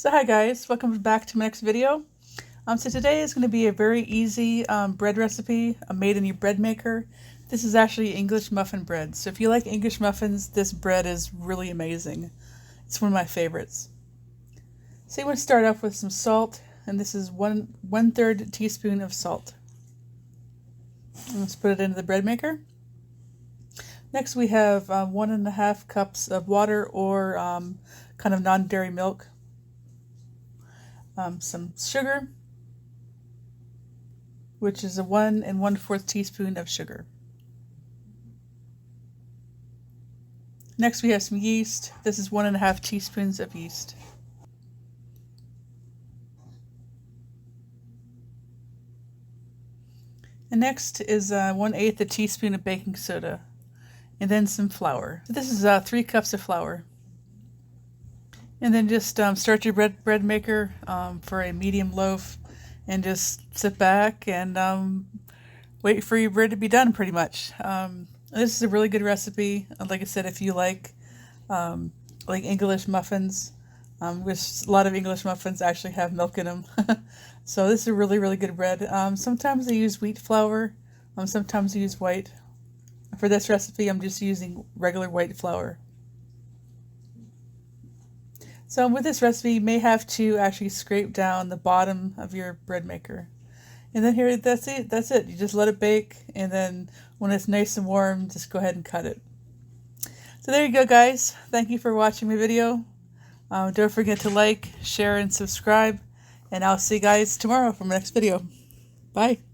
So hi guys, welcome back to my next video. So today is going to be a very easy bread recipe made in your bread maker. This is actually English muffin bread. So if you like English muffins, this bread is really amazing. It's one of my favorites. So you want to start off with some salt, and this is one-third teaspoon of salt. And let's put it into the bread maker. Next we have 1.5 cups of water or kind of non-dairy milk. Some sugar, which is a 1 1/4 teaspoon of sugar. Next we have some yeast. This is 1.5 teaspoons of yeast. And next is 1/8 a teaspoon of baking soda, and then some flour. So this is 3 cups of flour. And then just start your bread maker for a medium loaf, and just sit back and wait for your bread to be done, pretty much. This is a really good recipe. Like I said, if you like English muffins, which a lot of English muffins actually have milk in them. So this is a really, really good bread. Sometimes I use wheat flour, sometimes I use white. For this recipe, I'm just using regular white flour. So with this recipe, you may have to actually scrape down the bottom of your bread maker. And then here, that's it. You just let it bake, and then when it's nice and warm, just go ahead and cut it. So there you go, guys. Thank you for watching my video. Don't forget to like, share, and subscribe. And I'll see you guys tomorrow for my next video. Bye.